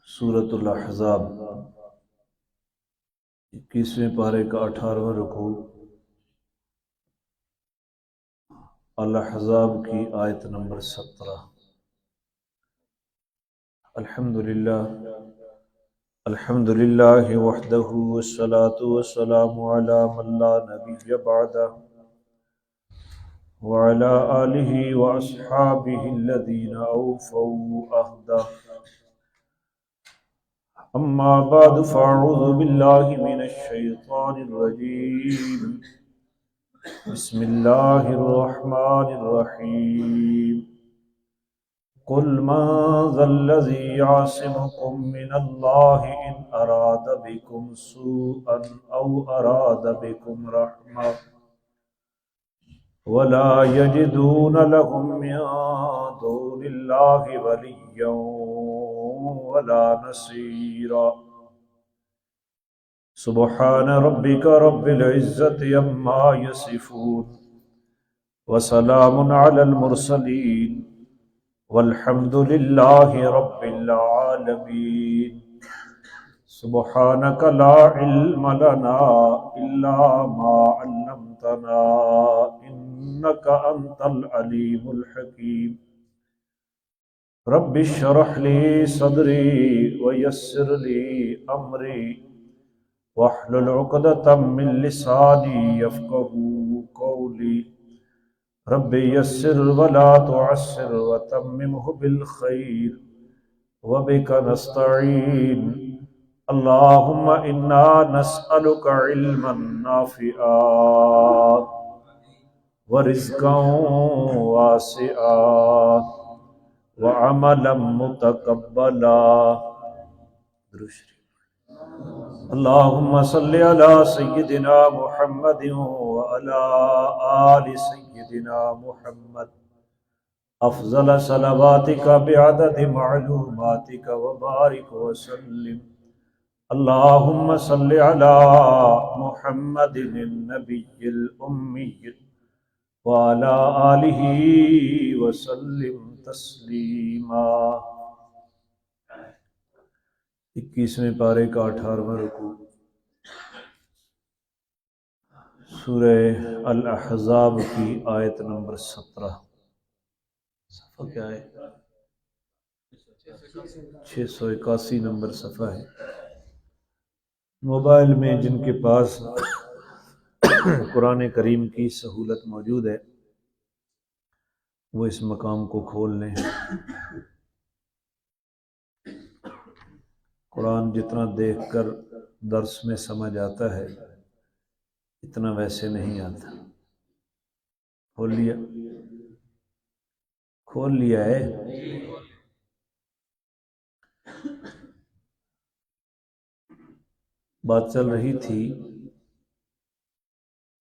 سورۃ الاحزاب 21ویں پارے کا 18واں رکوع الاحزاب کی آیت نمبر 17۔ الحمدللہ وحدہ والصلاة والسلام علی من لا نبی بعدہ وعلی آلہ واصحابہ الذین اوفوا عہدہ۔ اما بعد فاعوذ باللہ من الشیطان الرجیم، بسم اللہ الرحمن الرحیم۔ قل من ذا الذی یعصمکم من اللہ ان اراد بکم سوءا او اراد بکم رحمہ ولا یجدون لهم من دون اللہ ولیا ولا نصیرا۔ سبحان ربک رب العزت عما یصفون وسلام علی المرسلین والحمد للہ رب العالمین۔ سبحانک لا علم لنا الا ما علمتنا انک انت العلیم الحکیم۔ رب اشرح لی صدری ویسر لی امری واحلل عقدۃ من لسانی یفقہوا قولی۔ رب یسر ولا تعسر وتممہ بالخیر وبک نستعین۔ اللہم انا نسألک علما نافعا ورزقا واسعا وعملا متقبلا۔ اللہم صلی علی سیدنا محمد وعلی آل سیدنا محمد افضل صلواتک بعدد معلوماتک وبارک وسلم۔ اللہم صلی علی محمد النبی الامی وعلی آلہ وسلم تسلیما۔ 21ویں پارے کا 18واں رکوع سورہ الاحزاب کی آیت نمبر 17۔ صفحہ کیا ہے؟ 681 نمبر صفحہ ہے۔ موبائل میں جن کے پاس قرآن کریم کی سہولت موجود ہے وہ اس مقام کو کھول لیں۔ قرآن جتنا دیکھ کر درس میں سمجھ آتا ہے اتنا ویسے نہیں آتا۔ کھول لیا ہے۔ بات چل رہی تھی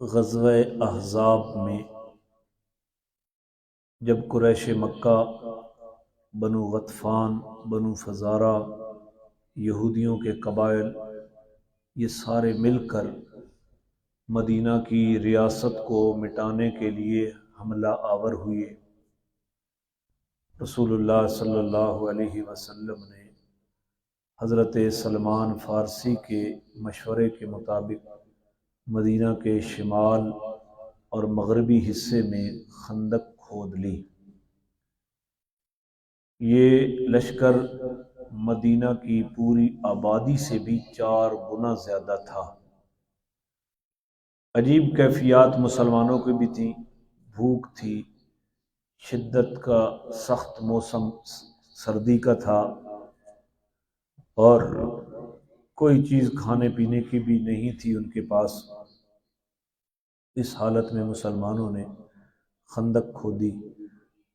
غزوہ احزاب میں، جب قریش مکہ، بنو غطفان، بنو فزارہ، یہودیوں کے قبائل، یہ سارے مل کر مدینہ کی ریاست کو مٹانے کے لیے حملہ آور ہوئے۔ رسول اللہ صلی اللہ علیہ وسلم نے حضرت سلمان فارسی کے مشورے کے مطابق مدینہ کے شمال اور مغربی حصے میں خندق کھود لی۔ یہ لشکر مدینہ کی پوری آبادی سے بھی 4 گنا زیادہ تھا۔ عجیب کیفیات مسلمانوں کی بھی تھی، بھوک تھی، شدت کا سخت موسم سردی کا تھا، اور کوئی چیز کھانے پینے کی بھی نہیں تھی ان کے پاس۔ اس حالت میں مسلمانوں نے خندق کھودی۔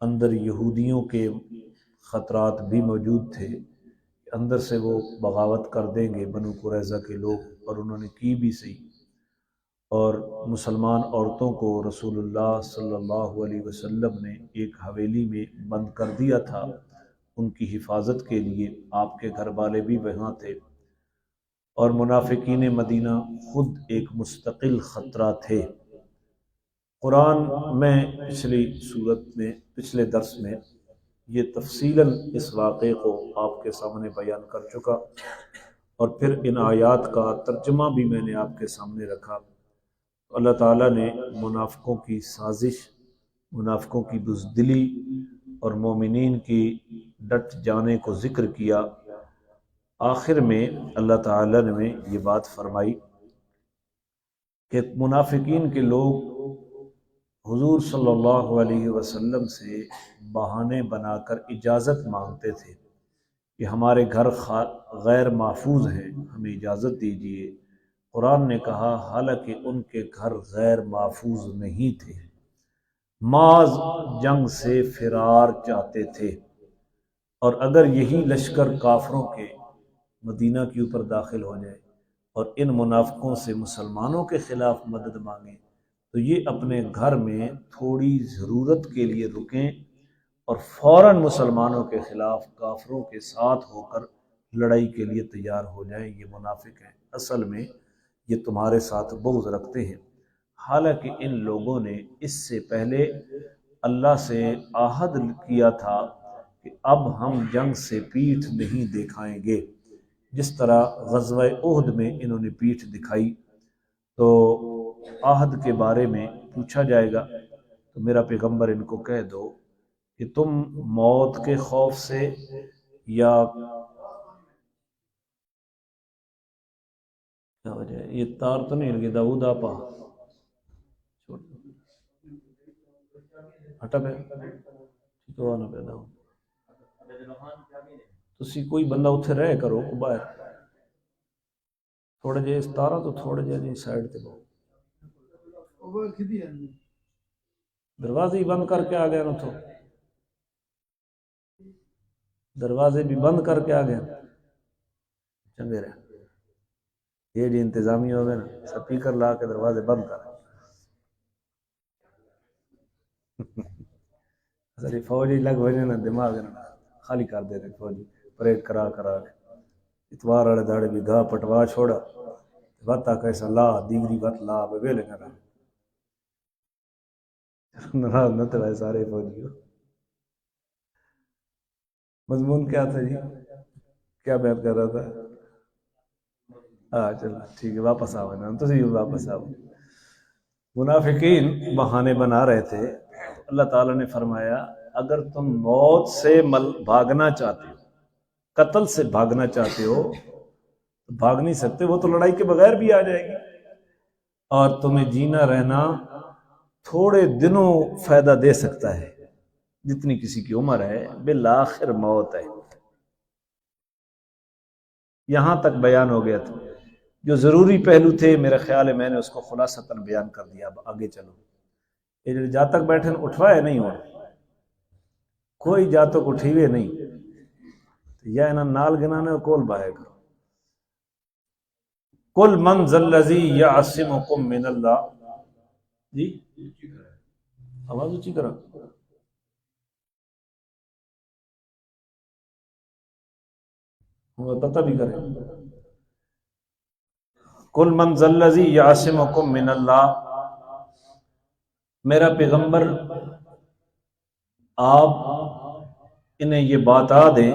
اندر یہودیوں کے خطرات بھی موجود تھے، اندر سے وہ بغاوت کر دیں گے بنو قریظہ کے لوگ، اور انہوں نے کی بھی صحیح۔ اور مسلمان عورتوں کو رسول اللہ صلی اللہ علیہ وسلم نے ایک حویلی میں بند کر دیا تھا ان کی حفاظت کے لیے۔ آپ کے گھر والے بھی وہاں تھے، اور منافقین مدینہ خود ایک مستقل خطرہ تھے۔ قرآن میں پچھلے درس میں یہ تفصیلاً اس واقعے کو آپ کے سامنے بیان کر چکا، اور پھر ان آیات کا ترجمہ بھی میں نے آپ کے سامنے رکھا۔ اللہ تعالیٰ نے منافقوں کی سازش، منافقوں کی بزدلی اور مومنین کی ڈٹ جانے کو ذکر کیا۔ آخر میں اللہ تعالیٰ نے یہ بات فرمائی کہ منافقین کے لوگ حضور صلی اللہ علیہ وسلم سے بہانے بنا کر اجازت مانگتے تھے کہ ہمارے گھر غیر محفوظ ہیں، ہمیں اجازت دیجیے۔ قرآن نے کہا حالانکہ ان کے گھر غیر محفوظ نہیں تھے، محض جنگ سے فرار چاہتے تھے، اور اگر یہی لشکر کافروں کے مدینہ کے اوپر داخل ہو جائے اور ان منافقوں سے مسلمانوں کے خلاف مدد مانگیں تو یہ اپنے گھر میں تھوڑی ضرورت کے لیے رکیں اور فوراً مسلمانوں کے خلاف کافروں کے ساتھ ہو کر لڑائی کے لیے تیار ہو جائیں۔ یہ منافق ہیں، اصل میں یہ تمہارے ساتھ بغض رکھتے ہیں، حالانکہ ان لوگوں نے اس سے پہلے اللہ سے عہد کیا تھا کہ اب ہم جنگ سے پیٹھ نہیں دکھائیں گے۔ جس طرح غزوہ احد میں انہوں نے پیٹھ دکھائی تو عہد کے بارے میں پوچھا جائے گا تو میرا پیغمبر ان کو کہہ دو کہ تم موت کے خوف سے یا کیا وجہ ہے، یہ تار تو نہیں لگی داؤد آپا ہٹا پہ ٹھیک ہوا نہ پیدا ہو تسی کوئی بندہ اتھے رہ کرو باہر تھوڑے جے ستارہ تو تھوڑے جے نہیں سائڈ تے بہو دروازے ہی بند کر کے آ گیا نا تو دروازے بھی بند کر کے آ گیا چنگے رہے یہ جی انتظامی ہو گئے نا سپیکر لا کے دروازے بند کر ساری فوجی لگ بجے نا دماغ نا خالی کر دے رہے فوجی پریڈ کرا کرا کے اتوار والے داڑے بھی گاہ پٹوا چھوڑا وتا کیسا لا دیگری وت لا بے لے کر ناراض نہ تھے سارے فوجی مضمون کیا تھا جی کیا بیان کر رہا تھا ہاں چلو ٹھیک ہے واپس آؤ نا تو واپس آؤ منافقین بہانے بنا رہے تھے اللہ تعالیٰ نے فرمایا اگر تم موت سے بھاگنا چاہتے ہو قتل سے بھاگنا چاہتے ہو تو بھاگ نہیں سکتے، وہ تو لڑائی کے بغیر بھی آ جائے گی، اور تمہیں جینا رہنا تھوڑے دنوں فائدہ دے سکتا ہے جتنی کسی کی عمر ہے، بالآخر موت ہے۔ یہاں تک بیان ہو گیا تھا، جو ضروری پہلو تھے میرا خیال ہے میں نے اس کو خلاصتاً بیان کر دیا۔ اب آگے چلو، یہ جا تک بیٹھے اٹھوائے نہیں ہو کوئی جا تک اٹھی ہوئے نہیں یا انہاں نال گنانے کول بائے کرو کل من ذلذی یعصمکم من اللہ جی آواز اچھی کرا پتہ بھی کریں کل من ذلذی یعصمکم من اللہ، میرا پیغمبر آپ انہیں یہ بتا دیں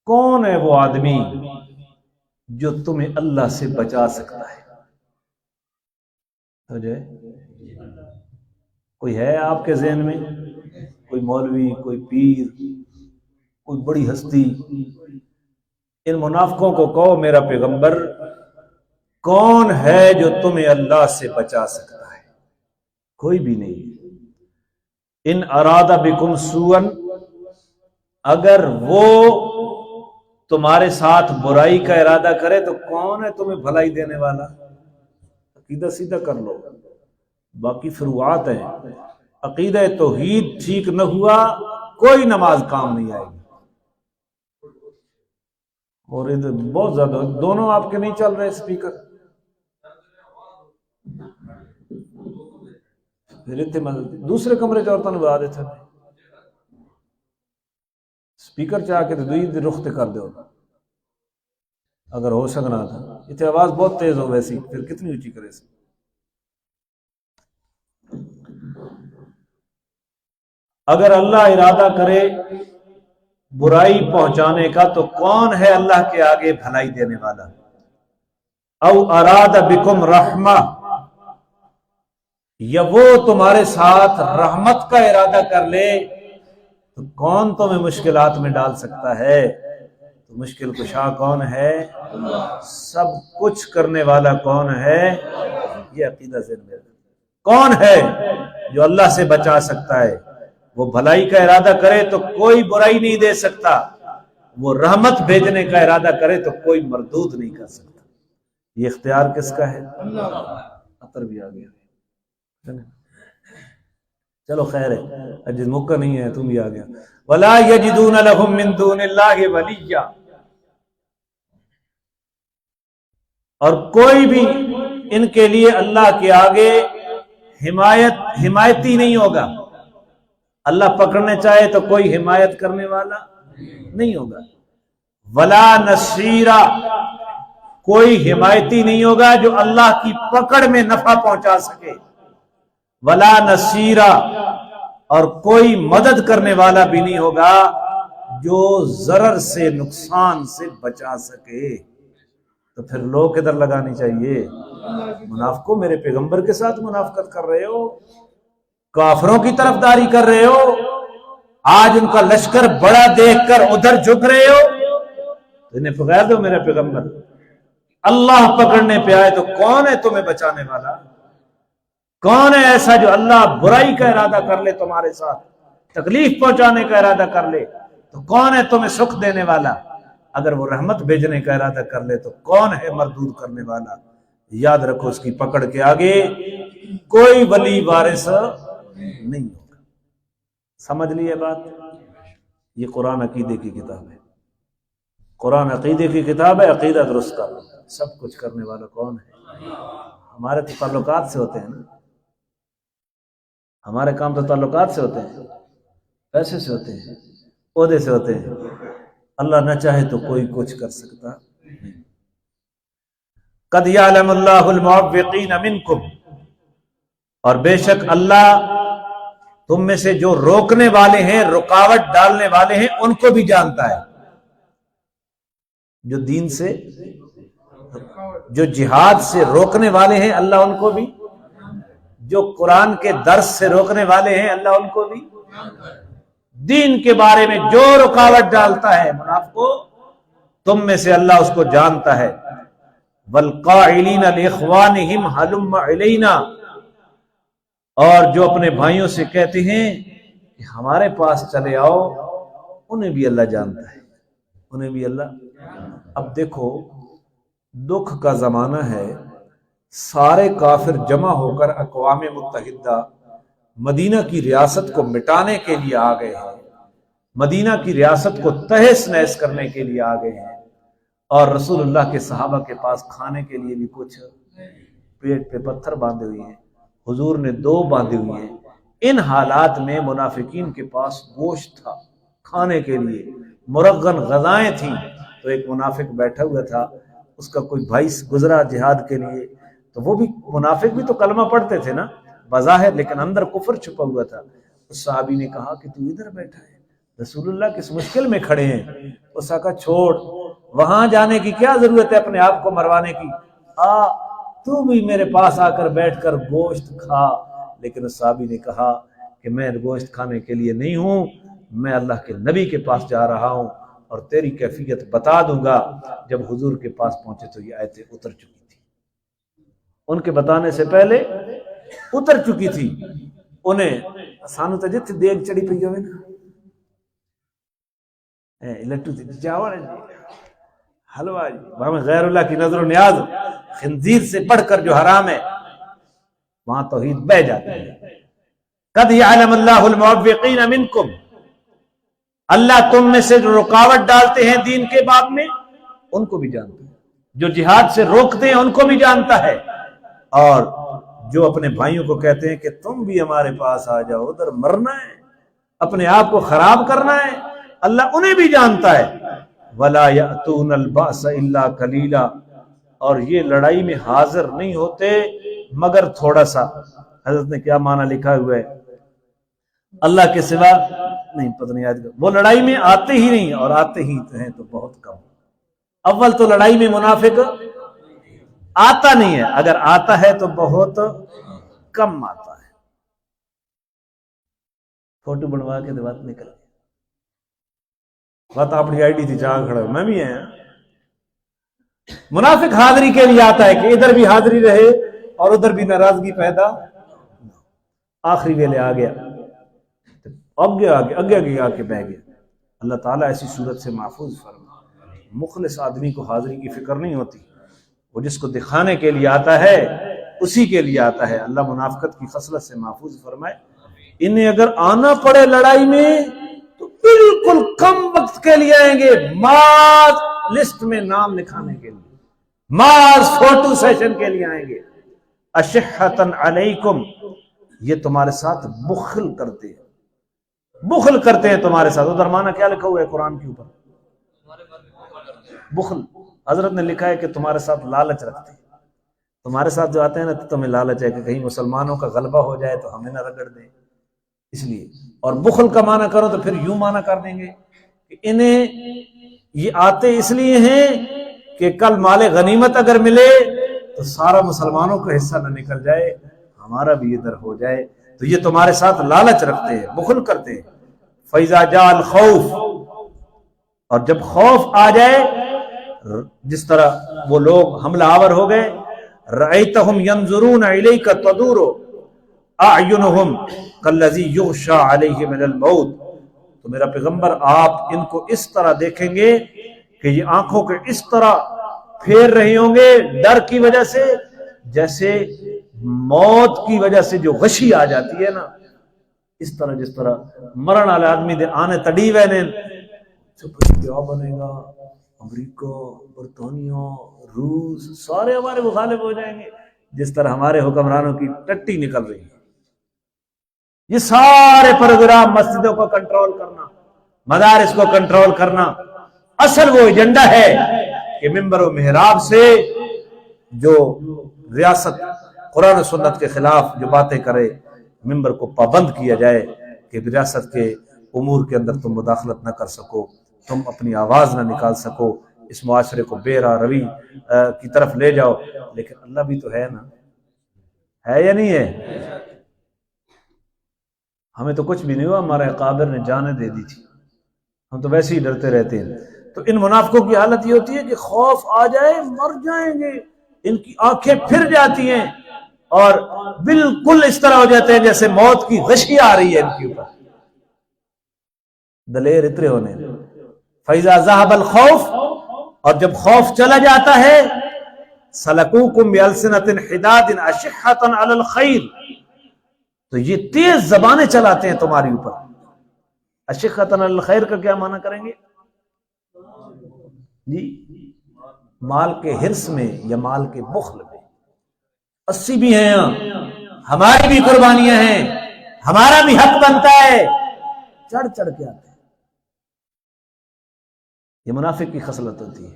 کون ہے وہ آدمی جو تمہیں اللہ سے بچا سکتا ہے۔ کوئی ہے آپ کے ذہن میں کوئی مولوی، کوئی پیر، کوئی بڑی ہستی؟ ان منافقوں کو کہو میرا پیغمبر کون ہے جو تمہیں اللہ سے بچا سکتا ہے؟ کوئی بھی نہیں۔ ان ارادہ بکم سوءا، اگر وہ تمہارے ساتھ برائی کا ارادہ کرے تو کون ہے تمہیں بھلائی دینے والا؟ عقیدہ سیدھا کر لو، باقی فروعات ہیں۔ عقیدہ توحید ٹھیک نہ ہوا کوئی نماز کام نہیں آئے گی، اور ادھر بہت زیادہ دونوں آپ کے نہیں چل رہے سپیکر، دوسرے کمرے چورتوں نے بتا دیتے سپیکر چاہ کے تو رخ تے کر دو اگر ہو سکنا تھا۔ اتنے آواز بہت تیز ہو ویسی پھر کتنی اونچی کرے سی۔ اگر اللہ ارادہ کرے برائی پہنچانے کا تو کون ہے اللہ کے آگے بھلائی دینے والا؟ او اراد بکم رحمہ، یا وہ تمہارے ساتھ رحمت کا ارادہ کر لے تو کون تمہیں مشکلات میں ڈال سکتا ہے؟ تو مشکل کشا کون ہے؟ سب کچھ کرنے والا کون ہے؟ یہ عقیدہ ذہن میں کون ہے جو اللہ سے بچا سکتا ہے؟ وہ بھلائی کا ارادہ کرے تو کوئی برائی نہیں دے سکتا، وہ رحمت بھیجنے کا ارادہ کرے تو کوئی مردود نہیں کر سکتا۔ یہ اختیار کس کا ہے؟ اثر بھی آ گیا، چلو خیر ہے، جس موقع نہیں ہے تم بھی آ گیا۔ وَلَا يَجِدُونَ لَهُم مِّن دُونِ اللَّهِ وَلِيًّا، اور کوئی بھی ان کے لیے اللہ کے آگے حمایتی نہیں ہوگا۔ اللہ پکڑنے چاہے تو کوئی حمایت کرنے والا نہیں ہوگا۔ ولا نصیرا، کوئی حمایتی نہیں ہوگا جو اللہ کی پکڑ میں نفع پہنچا سکے۔ ولا نصیرا، اور کوئی مدد کرنے والا بھی نہیں ہوگا جو ضرر سے نقصان سے بچا سکے۔ تو پھر لوگ کدھر لگانی چاہیے؟ منافقوں، میرے پیغمبر کے ساتھ منافقت کر رہے ہو، کافروں کی طرفداری کر رہے ہو، آج ان کا لشکر بڑا دیکھ کر ادھر جھک رہے ہو، تو انہیں پکار دو میرا پیغمبر۔ اللہ پکڑنے پہ آئے تو کون ہے تمہیں بچانے والا؟ کون ہے ایسا جو اللہ برائی کا ارادہ کر لے تمہارے ساتھ، تکلیف پہنچانے کا ارادہ کر لے تو کون ہے تمہیں سکھ دینے والا؟ اگر وہ رحمت بھیجنے کا ارادہ کر لے تو کون ہے مردود کرنے والا؟ یاد رکھو، اس کی پکڑ کے آگے کوئی ولی وارث نہیں ہوگا۔ سمجھ لیے بات؟ یہ قرآن عقیدے کی کتاب ہے، قرآن عقیدے کی کتاب ہے، عقیدہ درست کر لو۔ سب کچھ کرنے والا کون ہے؟ ہمارے تو تعلقات سے ہوتے ہیں نا، ہمارے کام تو تعلقات سے ہوتے ہیں، پیسے سے ہوتے ہیں، عہدے سے ہوتے ہیں۔ اللہ نہ چاہے تو کوئی کچھ کر سکتا نہیں۔ قد یعلم اللہ المعوقین منکم، اور بے شک اللہ تم میں سے جو روکنے والے ہیں، رکاوٹ ڈالنے والے ہیں، ان کو بھی جانتا ہے۔ جو دین سے، جو جہاد سے روکنے والے ہیں اللہ ان کو بھی، جو قرآن کے درس سے روکنے والے ہیں اللہ ان کو بھی، دین کے بارے میں جو رکاوٹ ڈالتا ہے منافقو، تم میں سے اللہ اس کو جانتا ہے۔ والقائلین لاخوانہم ہلم الینا، اور جو اپنے بھائیوں سے کہتے ہیں کہ ہمارے پاس چلے آؤ، انہیں بھی اللہ جانتا ہے، انہیں بھی اللہ۔ اب دیکھو، دکھ کا زمانہ ہے، سارے کافر جمع ہو کر اقوام متحدہ مدینہ کی ریاست کو مٹانے کے لیے آ گئے ہیں، مدینہ کی ریاست کو تہس نہس کرنے کے لیے آ گئے ہیں، اور رسول اللہ کے صحابہ کے پاس کھانے کے لیے بھی کچھ پیٹ پہ پتھر باندھے ہوئے ہیں، حضور نے 2 باندھے ہوئے ہیں۔ ان حالات میں منافقین کے پاس گوشت تھا کھانے کے لیے، مرغن غذائیں تھیں، تو ایک منافق بیٹھا ہوا تھا، اس کا کوئی بھائی گزرا جہاد کے لیے، تو وہ بھی منافق بھی تو کلمہ پڑھتے تھے نا بظاہر، لیکن اندر کفر چھپا ہوا تھا۔ اس صحابی نے کہا کہ تو ادھر بیٹھا ہے، رسول اللہ کس مشکل میں کھڑے ہیں۔ اس نے کہا چھوڑ، وہاں جانے کی کیا ضرورت ہے اپنے آپ کو مروانے کی، تو بھی میرے پاس آ کر بیٹھ کر گوشت کھا۔ لیکن اس صحابی نے کہا کہ میں گوشت کھانے کے لیے نہیں ہوں، میں اللہ کے نبی کے پاس جا رہا ہوں، اور تیری کیفیت بتا دوں گا۔ جب حضور کے پاس پہنچے تو یہ آیتیں اتر چکی تھی، ان کے بتانے سے پہلے اتر چکی تھی۔ انہیں سانو تو جتھے دیگ چڑی پئی ہوئے نا، لٹو چاول حلوہ جی، وہاں غیر اللہ کی نظر و نیاز خنزیر سے بڑھ کر جو حرام ہے، وہاں توحید بہ جاتی ہے۔ قد یعلم اللہ المعوقین منکم، اللہ تم میں سے جو رکاوٹ ڈالتے ہیں دین کے باب میں ان کو بھی جانتا ہے، جو جہاد سے روکتے ہیں ان کو بھی جانتا ہے، اور جو اپنے بھائیوں کو کہتے ہیں کہ تم بھی ہمارے پاس آ جاؤ، ادھر مرنا ہے، اپنے آپ کو خراب کرنا ہے، اللہ انہیں بھی جانتا ہے۔ وَلَا يَأْتُونَ الْبَأْسَ إِلَّا قَلِيلًا، اور یہ لڑائی میں حاضر نہیں ہوتے مگر تھوڑا سا۔ حضرت نے کیا معنی لکھا ہوا ہے، اللہ کے سوا نہیں، پتہ نہیں یاد، وہ لڑائی میں آتے ہی نہیں، اور آتے ہی ہیں تو بہت کم۔ اول تو لڑائی میں منافق آتا نہیں ہے، اگر آتا ہے تو بہت کم آتا ہے۔ فوٹو بنوا کے تو بات نکل بات اپنی آئی ڈی تھی جہاں کھڑا میں بھی آیا۔ منافق حاضری کے لیے آتا ہے کہ ادھر بھی حاضری رہے اور ادھر بھی ناراضگی پیدا۔ آخری ویلے آ گیا، اگے آ کے بہ گیا۔ اللہ تعالیٰ ایسی صورت سے محفوظ فرما۔ مخلص آدمی کو حاضری کی فکر نہیں ہوتی، وہ جس کو دکھانے کے لیے آتا ہے اسی کے لیے آتا ہے۔ اللہ منافقت کی خصلت سے محفوظ فرمائے۔ انہیں اگر آنا پڑے لڑائی میں تو بالکل کم وقت کے لیے آئیں گے، ماز لسٹ میں نام لکھانے کے لیے، ماز فوٹو سیشن کے لیے آئیں گے۔ اشحتن علیکم، یہ تمہارے ساتھ بخل کرتے ہیں تمہارے ساتھ۔ ادھر معنی کیا لکھا ہوا ہے قرآن کے اوپر؟ بخل۔ حضرت نے لکھا ہے کہ تمہارے ساتھ لالچ رکھتے ہیں، تمہارے ساتھ جو آتے ہیں نا تو تمہیں لالچ ہے کہ کہیں مسلمانوں کا غلبہ ہو جائے تو ہمیں نہ رگڑ دیں، اس لیے۔ اور بخل کا معنی کرو تو پھر یوں معنی کر دیں گے کہ انہیں یہ آتے اس لیے ہیں کہ کل مال غنیمت اگر ملے تو سارا مسلمانوں کا حصہ نہ نکل جائے، ہمارا بھی ادھر ہو جائے، تو یہ تمہارے ساتھ لالچ رکھتے ہیں، بخل کرتے ہیں۔ فَإِذَا جَاءَ الْخَوْفُ، اور جب خوف آ جائے، جس طرح وہ لوگ حملہ آور ہو گئے، رَأَيْتَهُمْ يَنظُرُونَ إِلَيْكَ تَدُورُ أَعْيُنُهُمْ كَالَّذِي يُغْشَىٰ عَلَيْهِ مِنَ الْمَوْتِ، تو میرا پیغمبر آپ ان کو اس طرح دیکھیں گے کہ یہ آنکھوں کے اس طرح پھیر رہی ہوں گے ڈر کی وجہ سے، جیسے موت کی وجہ سے جو غشی آ جاتی ہے نا، اس طرح جس طرح مرن والے آدمی دے آنے تڑی وینے کیا بنے گا، امریکہ، برطانیہ، روس سارے ہمارے مخالف ہو جائیں گے، جس طرح ہمارے حکمرانوں کی ٹٹی نکل رہی ہے۔ یہ سارے پروگرام، مسجدوں کو کنٹرول کرنا، مدارس کو کنٹرول کرنا، اصل وہ ایجنڈا ہے کہ منبر و محراب سے جو ریاست قرآن و سنت کے خلاف جو باتیں کرے، منبر کو پابند کیا جائے کہ ریاست کے امور کے اندر تم مداخلت نہ کر سکو، تم اپنی آواز نہ نکال سکو، اس معاشرے کو بے راہ روی کی طرف لے جاؤ۔ لیکن اللہ بھی تو ہے نا، ہے یا نہیں ہے؟ ہمیں تو کچھ بھی نہیں ہوا، ہمارے اکابر نے جانیں دے دی تھی، ہم تو ویسے ہی ڈرتے رہتے ہیں۔ تو ان منافقوں کی حالت یہ ہوتی ہے کہ خوف آ جائے مر جائیں گے، ان کی آنکھیں پھر جاتی ہیں اور بالکل اس طرح ہو جاتے ہیں جیسے موت کی غشی آ رہی ہے ان کے اوپر۔ دلیر اترے ہونے۔ فَإِذَا ذَهَبَ الْخَوْفُ، اور جب خوف چلا جاتا ہے، سَلَكُوكُمْ بِأَلْسِنَةٍ حِدَادٍ أَشِحَّةً عَلَى الْخَيْرِ، تو یہ تیز زبانیں چلاتے ہیں تمہاری اوپر۔ اشحۃ علی الخیر کا کیا معنی کریں گے جی؟ مال کے حرص میں یا مال کے بخل میں۔ 80 بھی ہیں یہاں، ہماری بھی قربانیاں ہیں، ہمارا بھی حق بنتا ہے، چڑھ چڑھ کے آتے ہیں۔ یہ منافق کی خصلت ہوتی ہے۔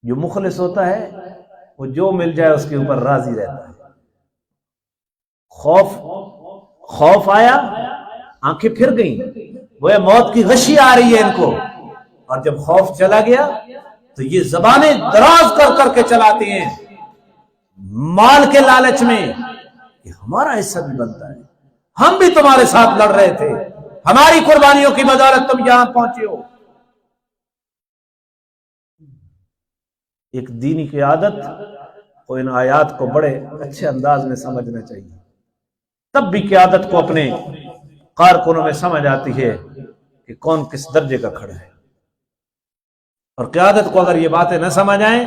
جو مخلص ہوتا ہے وہ جو مل جائے اس کے اوپر راضی رہتا ہے۔ خوف آیا، آنکھیں پھر گئیں، وہ موت کی غشی آ رہی ہے ان کو، اور جب خوف چلا گیا تو یہ زبانیں دراز کر کر کے چلاتے ہیں مال کے لالچ میں کہ ہمارا حصہ بھی بنتا ہے، ہم بھی تمہارے ساتھ لڑ رہے تھے، ہماری قربانیوں کی بدولت تم یہاں پہنچے ہو۔ ایک دینی قیادت کو ان آیات کو بڑے اچھے انداز میں سمجھنا چاہیے، تب بھی قیادت کو اپنے کارکنوں میں سمجھ آتی ہے کہ کون کس درجے کا کھڑا ہے۔ اور قیادت کو اگر یہ باتیں نہ سمجھ آئیں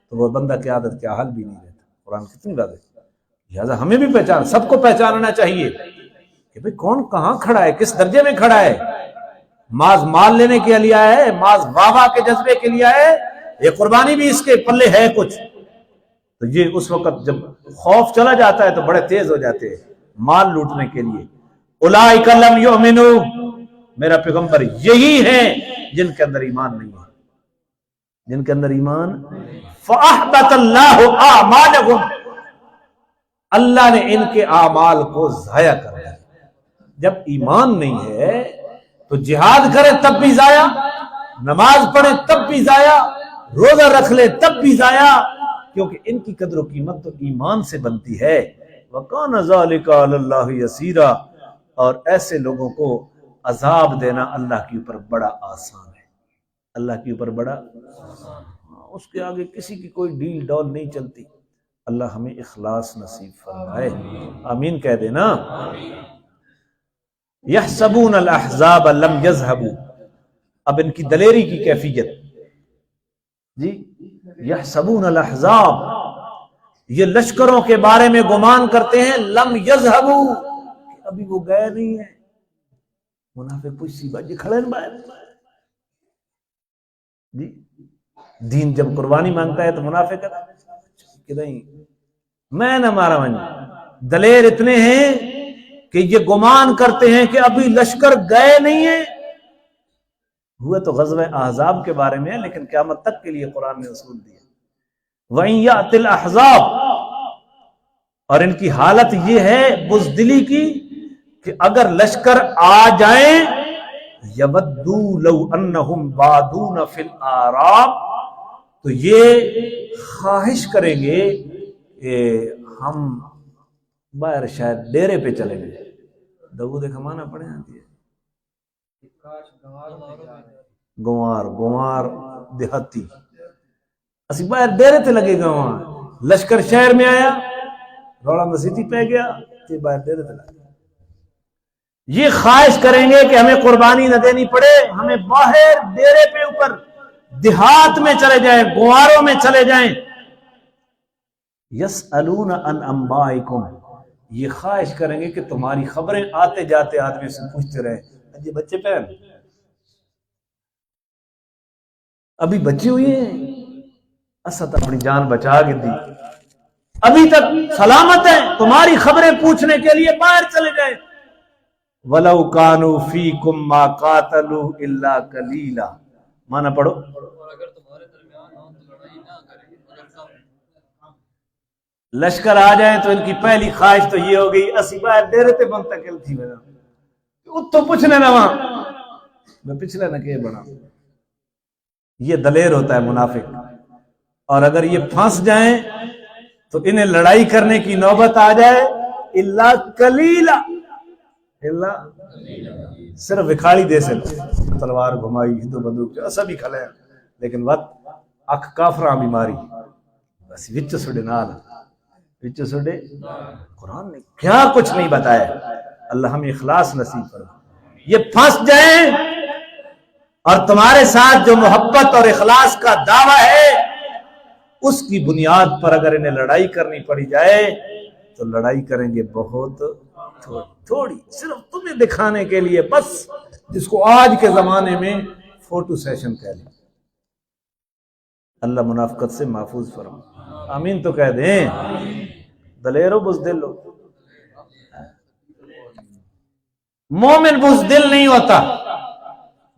تو وہ بندہ قیادت کے حال بھی نہیں رہتا۔ قرآن کتنی بات ہے، لہٰذا ہمیں بھی پہچان، سب کو پہچاننا چاہیے کہ بھئی کون کہاں کھڑا ہے، کس درجے میں کھڑا ہے۔ ماز مال لینے کے لیے آیا ہے، ماز واہ کے جذبے کے لیے آیا ہے، یہ قربانی بھی اس کے پلے ہے کچھ، تو یہ اس وقت جب خوف چلا جاتا ہے تو بڑے تیز ہو جاتے ہیں مال لوٹنے کے لیے۔ اولئک لم یؤمنوا، میرا پیغمبر یہی ہیں جن کے اندر ایمان نہیں ہے، جن کے اندر ایمان۔ فَأَحْبَطَ اللَّهُ أَعْمَالَهُمْ، اللہ نے ان کے اعمال کو ضائع کر دیا۔ جب ایمان نہیں ہے تو جہاد کرے تب بھی ضائع، نماز پڑھے تب بھی ضائع، روزہ رکھ لے تب بھی ضائع، کیونکہ ان کی قدر و قیمت تو ایمان سے بنتی ہے۔ وَكَانَ ذَلِكَ عَلَى اللَّهِ يَسِيرًا، اور ایسے لوگوں کو عذاب دینا اللہ کے اوپر بڑا آسان ہے، اللہ کے اوپر بڑا آسان، اس کے آگے کسی کی کوئی ڈیل ڈول نہیں چلتی۔ اللہ ہمیں اخلاص نصیب فرمائے، آمین کہہ دینا۔ یحسبون الاحزاب لم یذهبوا، اب ان کی دلیری کی کیفیت جی، یحسبون الاحزاب، یہ لشکروں کے بارے میں گمان کرتے ہیں، لم یذهبوا، ابھی وہ گئے نہیں ہیں۔ منافق پوچھتی باجی کھڑے ہیں باہر جی، دین جب قربانی مانگتا ہے تو منافق کہ نہیں میں نہ مارا من، دلیر اتنے ہیں کہ یہ گمان کرتے ہیں کہ ابھی لشکر گئے نہیں ہیں۔ ہوئے تو غزوہ احزاب کے بارے میں ہے، لیکن قیامت تک کے لیے قرآن نے اصول دیا۔ وَإِن يَأْتِ الْأَحْزَابُ، اور ان کی حالت یہ ہے بزدلی کی کہ اگر لشکر آ جائیں، يَوَدُّوا لَوْ أَنَّهُمْ بَادُونَ فِي الْأَعْرَابِ، تو یہ خواہش کریں گے کہ ہم باہر شاید ڈیرے پہ چلے گئے، داؤد کمانا پڑے آتی ہے، گوار دیہاتی، اسی باہر ڈیرے تے لگے گا، وہاں لشکر شہر میں آیا، روڑا مسیحی پہ گیا، تے باہر ڈیرے تے لگے، یہ خواہش کریں گے کہ ہمیں قربانی نہ دینی پڑے، ہمیں باہر ڈیرے پہ اوپر دیہات میں چلے جائیں، گواروں میں چلے جائیں۔ یسألون عن انبائکم، یہ خواہش کریں گے کہ تمہاری خبریں آتے جاتے آدمی سے پوچھتے رہے، یہ بچے پہن ابھی بچے ہوئے ہیں، اسد اپنی جان بچا کے دی، ابھی تک سلامت ہیں، تمہاری خبریں پوچھنے کے لیے باہر چلے جائیں۔ وَلَوْ كَانُوا فِيكُمْ مَا قَاتَلُوا إِلَّا قَلِيلًا، مانا پڑھو، لشکر آ جائیں تو ان کی پہلی خواہش تو یہ ہو گئی اسی باہر ڈیرے تے منتقل تھی، تو پوچھنے نہ وہاں میں پچھلے نہ کہ بنا، یہ دلیر ہوتا ہے منافق، اور اگر یہ پھنس جائیں تو انہیں لڑائی کرنے کی نوبت آ جائے، الا قلیلا، الا صرف وکھاڑی دے سے تلوار گھمائی ہندو بندوق سبھی کھلے ہیں، لیکن وقت اکھ کافراں بیماری بس وچ سڑے نال وچ سڑے، قرآن نے کیا کچھ نہیں بتایا، اللہ ہمیں اخلاص نصیب کرے۔ یہ پھنس جائیں اور تمہارے ساتھ جو محبت اور اخلاص کا دعویٰ ہے اس کی بنیاد پر اگر انہیں لڑائی کرنی پڑی جائے تو لڑائی کریں گے بہت تھوڑی، صرف تمہیں دکھانے کے لیے، بس جس کو آج کے زمانے میں فوٹو سیشن کہہ لیں۔ اللہ منافقت سے محفوظ فرمائے، آمین تو کہہ دیں۔ دلیرو بزدل ہو، مومن بزدل نہیں ہوتا،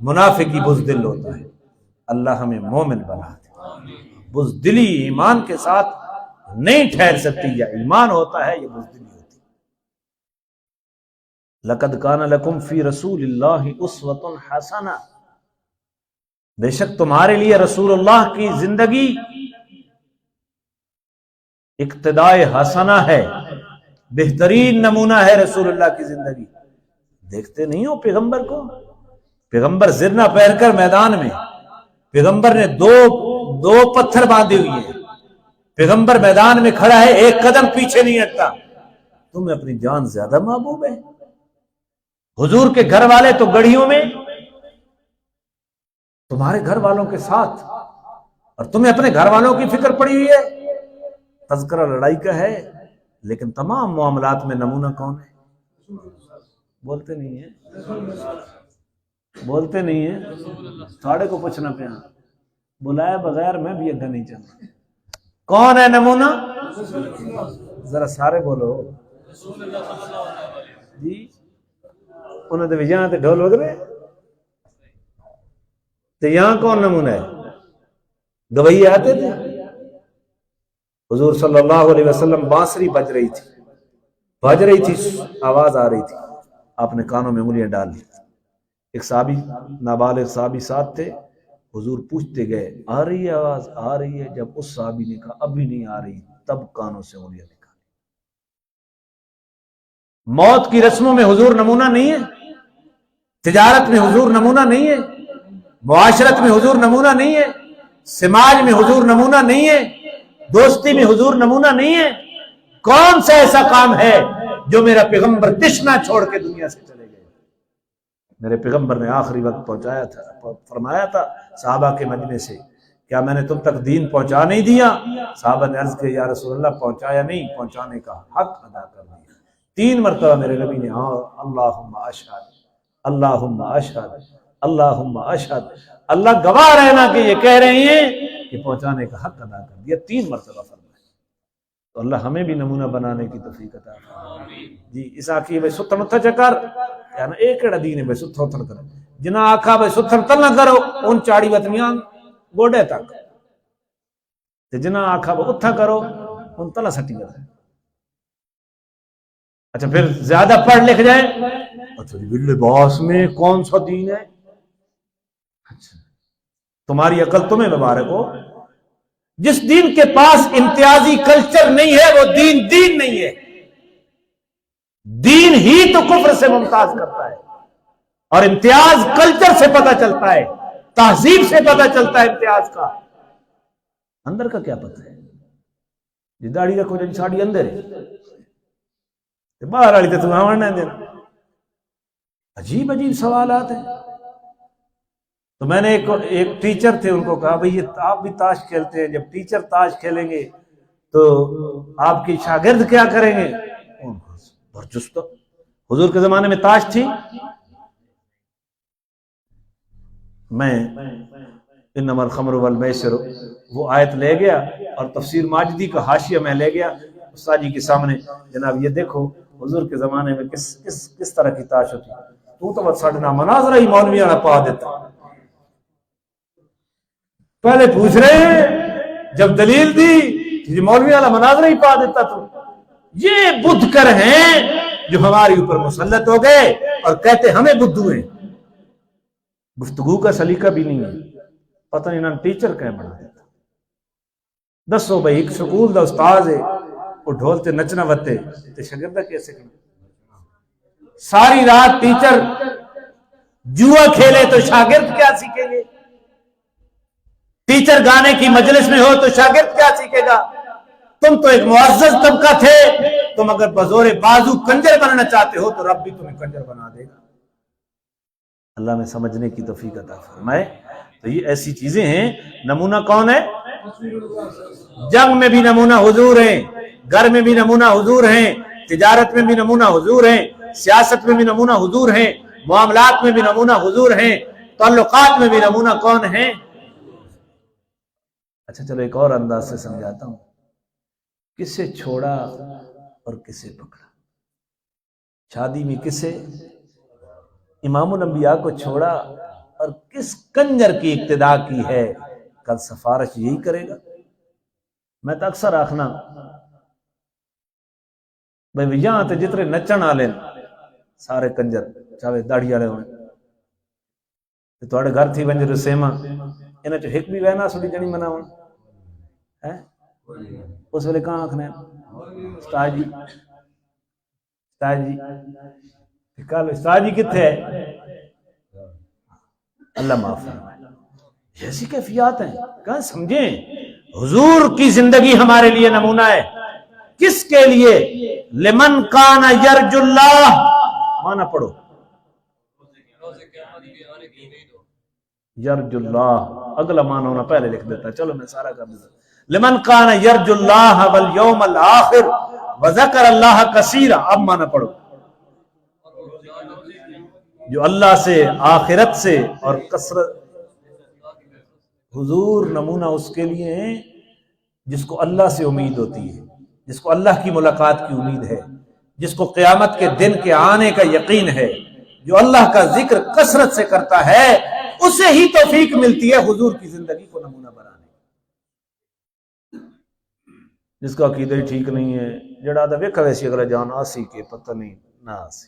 منافقی بزدل ہوتا ہے، اللہ ہمیں مومن بنا دے۔ بزدلی ایمان کے ساتھ نہیں ٹھہر سکتی، یا ایمان ہوتا ہے یا بزدلی ہوتی۔ لَقَدْ كَانَ لَكُمْ فِي رَسُولِ اللَّهِ أُسْوَةٌ حَسَنَةٌ، بے شک تمہارے لیے رسول اللہ کی زندگی اقتداء حسنہ ہے، بہترین نمونہ ہے رسول اللہ کی زندگی۔ دیکھتے نہیں ہو پیغمبر کو، پیغمبر زرنا پہن کر میدان میں، پیغمبر نے دو پتھر باندھے ہوئے ہیں، پیغمبر میدان میں کھڑا ہے، ایک قدم پیچھے نہیں ہٹتا۔ تمہیں اپنی جان زیادہ محبوب ہے، حضور کے گھر والے تو گڑھیوں میں، تمہارے گھر والوں کے ساتھ، اور تمہیں اپنے گھر والوں کی فکر پڑی ہوئی ہے۔ تذکرہ لڑائی کا ہے، لیکن تمام معاملات میں نمونہ کون ہے؟ بولتے نہیں ہیں، بولتے نہیں ہیں، تھوڑے کو پوچھنا پہ بلائے بغیر میں بھی اگا نہیں چلتا۔ کون ہے نمونہ؟ ذرا سارے بولو جی، انہوں نے یہاں تے ڈھول وغیرہ تو یہاں کون نمونہ ہے؟ گوئی آتے تھے، حضور صلی اللہ علیہ وسلم بانسری بج رہی تھی، آواز آ رہی تھی، آپ نے کانوں میں انگلیاں ڈال لی. ایک صحابی نابالغ صحابی ساتھ تھے. حضور پوچھتے گئے آ رہی ہے آواز, آ رہی ہے. جب اس صحابی نے کہا ابھی نہیں آ رہی, تب کانوں سے انگلیاں نکالی. موت کی رسموں میں حضور نمونہ نہیں ہے, تجارت میں حضور نمونہ نہیں ہے, معاشرت میں حضور نمونہ نہیں ہے, سماج میں حضور نمونہ نہیں ہے, دوستی میں حضور نمونہ نہیں ہے. کون سا ایسا کام ہے جو میرا پیغمبر تشنا چھوڑ کے دنیا سے چلے گئے؟ میرے پیغمبر نے آخری وقت پہنچایا تھا, فرمایا تھا صحابہ کے مجمع سے, کیا میں نے تم تک دین پہنچا نہیں دیا؟ صحابہ نے عرض کیا یا رسول اللہ پہنچایا نہیں, پہنچانے کا حق ادا کر دیا. 3 مرتبہ میرے نبی نے ہاں اللہم اشہد, اللہم اشہد, اللہم اشہد, اللہ گواہ رہنا کہ یہ کہہ رہے ہیں کہ پہنچانے کا حق ادا کر دیا. 3 مرتبہ فرمایا. تو اللہ ہمیں بھی نمونہ بنانے کی توفیق عطا فرمائے. جی اس آخی بھائی ستھن اتھا چکر یا نا ایک کڑا دین ہے بھائی ستھن اتھن کرو, جنا آکھا بھائی ستھن تل نہ کرو ان چاڑی وطنیاں گوڑے تک, جنا آکھا بھائی اتھا کرو ان تلا سٹی کرو. اچھا پھر زیادہ پڑھ لکھ جائیں, اچھا جی لباس میں کون سا دین ہے؟ اچھا تمہاری عقل تمہیں مبارک ہو. جس دین کے پاس امتیازی کلچر نہیں ہے وہ دین دین نہیں ہے. دین ہی تو کفر سے ممتاز کرتا ہے, اور امتیاز کلچر سے پتہ چلتا ہے, تہذیب سے پتہ چلتا ہے امتیاز کا. اندر کا کیا پتہ ہے؟ جی داڑھی رکھو جی ساڑی اندر ہے, باہر والی تو تمہیں آوڑنا دینا. عجیب عجیب سوالات ہیں. تو میں نے ایک ٹیچر تھے, ان کو کہا بھئی یہ آپ بھی تاش کھیلتے ہیں, جب ٹیچر تاش کھیلیں گے تو آپ کی شاگرد کیا کریں گے؟ برجستہ. حضور کے زمانے میں تاش تھی؟ میں انما الخمر والمیسر وہ آیت لے گیا اور تفسیر ماجدی کا حاشیہ میں لے گیا استاد جی کے سامنے, جناب یہ دیکھو حضور کے زمانے میں کس طرح کی تاش ہوتی. تو بس ساڑھنا مناظرہ ہی مولویاں نہ پا دیتا. پہلے پوچھ رہے ہیں, جب دلیل دی مولوی والا مناظرہ ہی پا دیتا. تو یہ بدھ کر ہیں جو ہمارے اوپر مسلط ہو گئے اور کہتے ہمیں بدھو ہیں. گفتگو کا سلیقہ بھی نہیں ہے, پتہ نہیں انہوں نے ٹیچر کہیں بنا دیتا. دسو بھائی ایک سکول دا استاد ہے, وہ ڈھول تے نچنا وتے تے شاگردہ کیسے کرنا؟ ساری رات ٹیچر جوا کھیلے تو شاگرد کیا سیکھیں گے؟ ٹیچر گانے کی مجلس میں ہو تو شاگرد کیا سیکھے گا؟ تم تو ایک معزز طبقہ تھے, تم اگر بزور بازو کنجر بننا چاہتے ہو تو رب بھی تمہیں کنجر بنا دے گا. اللہ میں سمجھنے کی توفیق عطا فرمائے. تو یہ ایسی چیزیں ہیں. نمونہ کون ہے؟ جنگ میں بھی نمونہ حضور ہیں, گھر میں بھی نمونہ حضور ہیں, تجارت میں بھی نمونہ حضور ہیں, سیاست میں بھی نمونہ حضور ہیں, معاملات میں بھی نمونہ حضور ہیں, تعلقات میں بھی نمونہ کون ہیں؟ اچھا چلو ایک اور انداز سے سمجھاتا ہوں. کسے چھوڑا اور کسے پکڑا؟ شادی میں کسے امام الانبیاء کو چھوڑا اور کس کنجر کی اقتدا کی ہے؟ کل سفارش یہی کرے گا. میں تو اکثر آخنا بھائی یہاں تے جتنے نچن آلے سارے کنجر چاہے داڑھی والے ہونے, تھوڑے گھر تھی ونج رسیما انہاں چ ایک بھی وینا سڑی جنی مناون ہے اس ویلے کہاں آخنے استاد جی, استاد جی کل استاد جی کتنے ہے؟ اللہ معاف فرمائے. ایسی کیفیات ہیں, کہاں سمجھیں. حضور کی زندگی ہمارے لیے نمونہ ہے. کس کے لیے؟ لمن کان یرجو اللہ. مانا پڑھو یرجو اللہ, اگلا مانا ہونا پہلے لکھ دیتا, چلو میں سارا کر دیتا. لمن کان یرجو اللہ والیوم الاخر وذکر اللہ کثیرا. اب مانا پڑھو جو اللہ سے, آخرت سے اور کثرت. حضور نمونہ اس کے لیے ہیں جس کو اللہ سے امید ہوتی ہے, جس کو اللہ کی ملاقات کی امید ہے, جس کو قیامت کے دن کے آنے کا یقین ہے, جو اللہ کا ذکر کثرت سے کرتا ہے, اسے ہی توفیق ملتی ہے حضور کی زندگی کو نمونہ بنانے. جس کا عقیدہ ہی ٹھیک نہیں ہے, جڑا دا ویکھا ویسی اگلا جان آسی کے پتہ نہیں نہ آسی.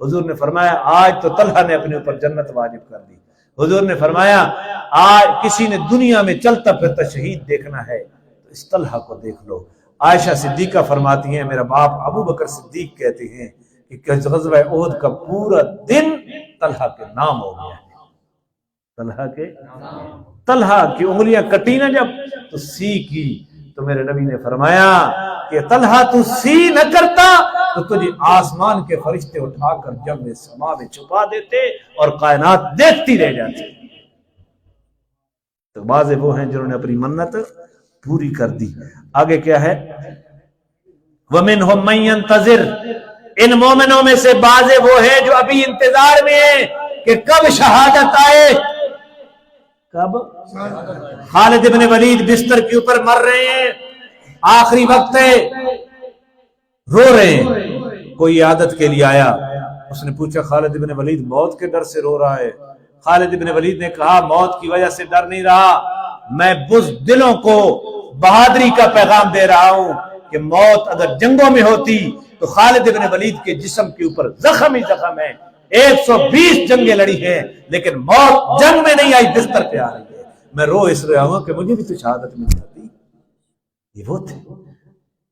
حضور نے فرمایا آج تو طلحہ نے اپنے اوپر جنت واجب کر دی. حضور نے فرمایا آج کسی نے دنیا میں چلتا پھرتا شہید دیکھنا ہے تو اس طلحہ کو دیکھ لو. عائشہ صدیقہ فرماتی ہیں میرا باپ ابو بکر صدیق کہتے ہیں کہ غزوہ احد کا پورا دن طلحہ کے نام ہو گیا ہے. طلحہ کی انگلیاں کٹی نہ جب تو سی کی تو میرے نبی نے فرمایا کہ طلحہ تو سی نہ کرتا تو تجھے آسمان کے فرشتے اٹھا کر جب میں سما میں چھپا دیتے اور کائنات دیکھتی رہ جاتی. تو بعض وہ ہیں جنہوں نے اپنی منت پوری کر دی. آگے کیا ہے؟ وَمِنْهُمْ مَن يَنْتَظِرُ، ان مومنوں میں سے بعض وہ ہیں جو ابھی انتظار میں ہیں کہ کب شہادت آئے. کب؟ خالد بن ولید بستر کے اوپر مر رہے ہیں، آخری وقت ہے، رو رہے ہیں. کوئی عادت کے لیے آیا، اس نے پوچھا خالد بن ولید موت کے ڈر سے رو رہا ہے؟ خالد بن ولید نے کہا موت کی وجہ سے ڈر نہیں رہا، میں بزدلوں کو بہادری کا پیغام دے رہا ہوں کہ موت اگر جنگوں میں ہوتی تو خالد بن ولید کے جسم کے اوپر زخم ہی زخم ہے. 120 جنگیں لڑی ہیں لیکن موت جنگ میں نہیں آئی، بستر پہ آ رہی ہے. میں رو اس رہا ہوں کہ مجھے بھی تو شہادت مل جاتی. یہ وہ تھے.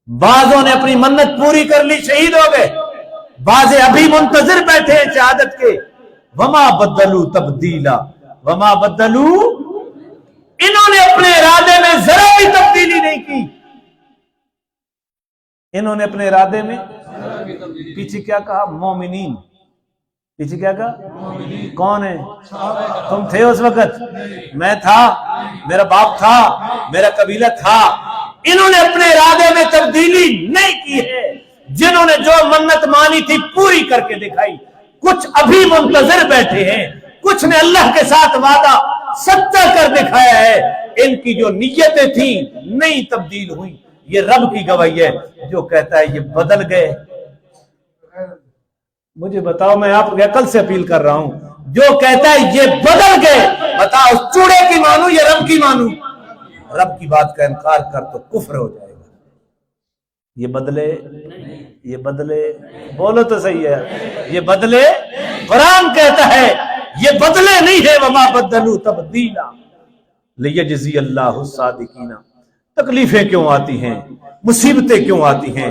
بعضوں نے اپنی منت پوری کر لی، شہید ہو گئے. بعض ابھی منتظر بیٹھے ہیں شہادت کے. وما بدلو تبدیلا، وما بدلو، انہوں نے اپنے ارادے میں ذرا بھی تبدیلی نہیں کی. انہوں نے اپنے ارادے میں پیچھے کیا کہا؟ مومنین. پیچھے کیا کہا؟ کون ہے؟ تم تھے اس وقت؟ میں تھا، میرا باپ تھا، میرا قبیلہ تھا. انہوں نے اپنے ارادے میں تبدیلی نہیں کی ہے. جنہوں نے جو منت مانی تھی پوری کر کے دکھائی. کچھ ابھی منتظر بیٹھے ہیں، کچھ نے اللہ کے ساتھ وعدہ سچا کر دکھایا ہے. ان کی جو نیتیں تھیں نہیں تبدیل ہوئی. یہ رب کی گواہی ہے. جو کہتا ہے یہ بدل گئے، مجھے بتاؤ، میں آپ کے عقل سے اپیل کر رہا ہوں، جو کہتا ہے یہ بدل گئے، بتاؤ چوڑے کی مانو یا رب کی مانو؟ رب کی بات کا انکار کر تو کفر ہو جائے گا. یہ بدلے، یہ بدلے، بولو تو صحیح ہے، یہ بدلے. قرآن کہتا ہے یہ بدلے نہیں ہے. وما بدلوا تبدیلا لیجزی اللہ الصادقین. تکلیفیں کیوں آتی ہیں، مصیبتیں کیوں آتی ہیں،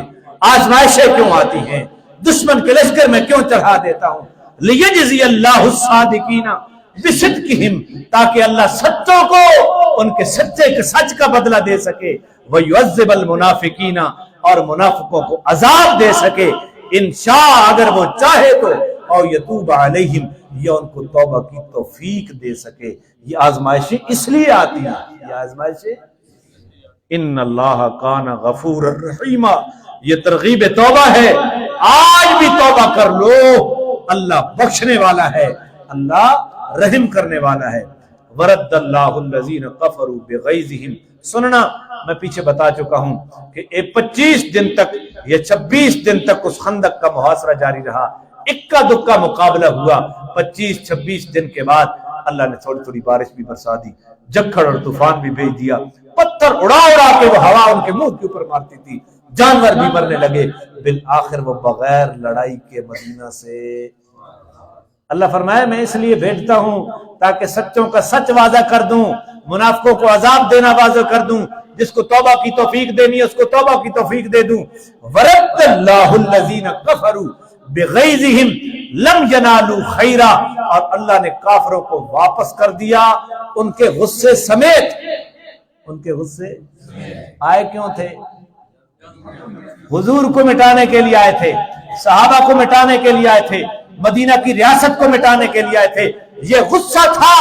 آزمائشیں کیوں آتی ہیں، دشمن کے لشکر میں کیوں چڑھا دیتا ہوں؟ لیجزی اللہ الصادقین بصدقہم، تاکہ اللہ سچوں کو ان کے سچے کے سچ کا بدلہ دے سکے. ویعذب المنافقین، اور منافقوں کو عذاب دے سکے. انشاء، اگر وہ چاہے تو، اور یتوب علیہم، یا ان کو توبہ کی توفیق دے سکے. یہ آزمائشیں اس لیے آتی ہیں، یہ آزمائشیں. ان اللہ کان غفور الرحیم، یہ ترغیب توبہ ہے. آج بھی توبہ کر لو، اللہ بخشنے والا ہے، اللہ رحم کرنے والا ہے. ورد اللہ الذین کفروا بغیظہم. سننا، میں پیچھے بتا چکا ہوں کہ 25 دن تک یا 26 دن تک اس خندق کا محاصرہ جاری رہا. اکا دکا مقابلہ ہوا. 25-26 دن کے بعد اللہ نے تھوڑی تھوڑی بارش بھی برسا دی، جھکڑ اور طوفان بھی بھیج دیا. پتھر اڑا اڑا کے وہ ہوا ان کے منہ کے اوپر مارتی تھی، جانور بھی مرنے لگے. بالآخر وہ بغیر لڑائی کے مدینہ سے. اللہ فرمایا میں اس لیے بھیجتا ہوں تاکہ سچوں کا سچ واضح کر دوں، منافقوں کو عذاب دینا واضح کر دوں. جس کو توبہ کی توفیق دینی ہے اس کو توبہ کی توفیق دے دوں. ورد اللہ الذین کفروا بغیظہم لم ینالوا خیرا، اور اللہ نے کافروں کو واپس کر دیا ان کے غصے سمیت. ان کے غصے آئے کیوں تھے؟ حضور کو مٹانے کے لیے آئے تھے، صحابہ کو مٹانے کے لیے آئے تھے، مدینہ کی ریاست کو مٹانے کے لیے آئے تھے. یہ غصہ تھا،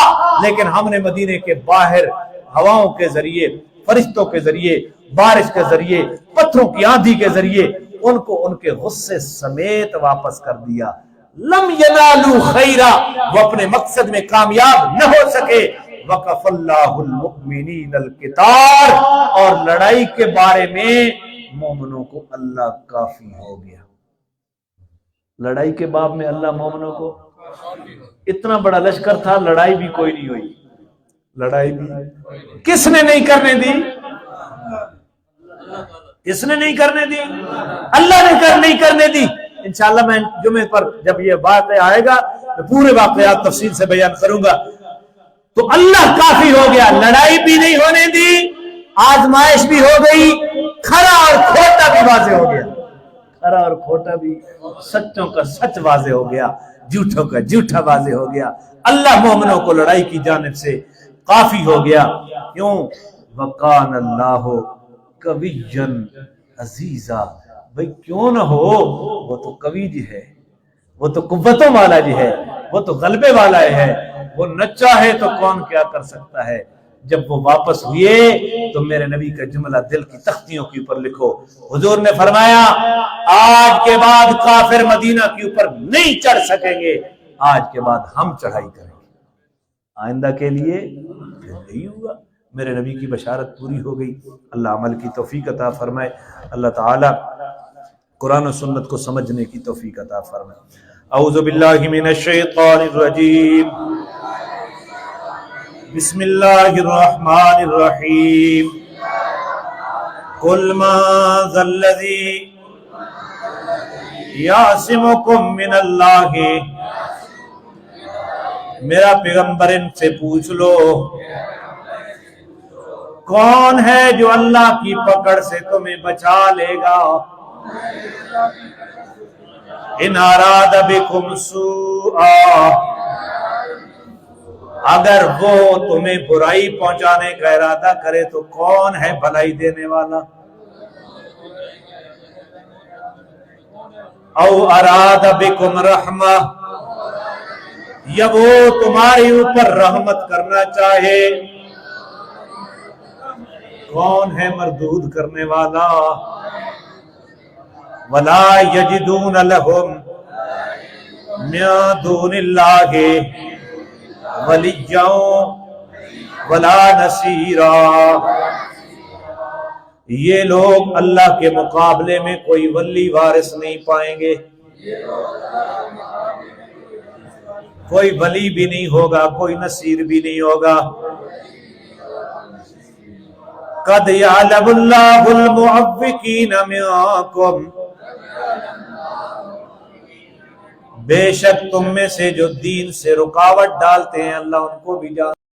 لیکن ہم نے مدینے کے باہر ہواؤں کے ذریعے، فرشتوں کے ذریعے، بارش کے ذریعے، پتھروں کی آندھی کے ذریعے ان کو ان کے غصے سمیت واپس کر دیا. لم ینالوا خیرا، وہ اپنے مقصد میں کامیاب نہ ہو سکے. وقف اللہ المؤمنین القتال، اور لڑائی کے بارے میں مومنوں کو اللہ کافی ہو گیا. لڑائی کے باب میں اللہ مومنوں کو، اتنا بڑا لشکر تھا، لڑائی بھی کوئی نہیں ہوئی. لڑائی بھی کس نے نہیں کرنے دی؟ کس نے نہیں کرنے دی؟ اللہ نے نہیں کرنے دی. انشاءاللہ میں جمعے پر جب یہ واقعہ آئے گا تو پورے واقعات تفصیل سے بیان کروں گا. تو اللہ کافی ہو گیا, لڑائی بھی نہیں ہونے دی, آزمائش بھی ہو گئی, کھرا اور کھوٹا بھی واضح ہو گیا, کھرا اور کھوٹا بھی, سچوں کا سچ واضح ہو گیا, جھوٹوں کا جھوٹا واضح ہو گیا. اللہ مومنوں کو لڑائی کی جانب سے کافی ہو گیا. کیوں؟ وَقَانَ اللَّهُ قَوِيًّا عَزِيزًا. بھئی کیوں نہ ہو, وہ تو قوی جی ہے, وہ تو قوتوں والا جی ہے, وہ تو غلبے والا ہے, وہ نہ چاہے تو کون کیا کر سکتا ہے. جب وہ واپس ہوئے تو میرے نبی کا جملہ دل کی تختیوں کے اوپر لکھو. حضور نے فرمایا آج کے بعد کافر مدینہ کے اوپر نہیں چڑھ سکیں گے, آج کے بعد ہم چڑھائی کریں گے. آئندہ کے لیے نہیں ہوا. میرے نبی کی بشارت پوری ہو گئی. اللہ عمل کی توفیق عطا فرمائے. اللہ تعالی قرآن و سنت کو سمجھنے کی توفیق عطا فرمائے. اعوذ باللہ من الشیطان الرجیم. بسم اللہ الرحمن الرحیم. قل ما ذا الذی یعصمکم من اللہ. میرا پیغمبر ان سے پوچھ لو کون ہے جو اللہ کی پکڑ سے تمہیں بچا لے گا. ان اراد بکم سوءا, اگر وہ تمہیں برائی پہنچانے کا ارادہ کرے تو کون ہے بھلائی دینے والا. او اراد بکم رحمہ, یا وہ تمہارے اوپر رحمت کرنا چاہے, کون ہے مردود کرنے والا. ولا یجدون لهم من دون اللہ ولیا ولا نصیرا. یہ لوگ اللہ کے مقابلے میں کوئی ولی وارث نہیں پائیں گے, کوئی ولی بھی نہیں ہوگا, کوئی نصیر بھی نہیں ہوگا. قد یعلم اللہ المعوقین منکم, بے شک تم میں سے جو دین سے رکاوٹ ڈالتے ہیں اللہ ان کو بھی جانتے ہیں.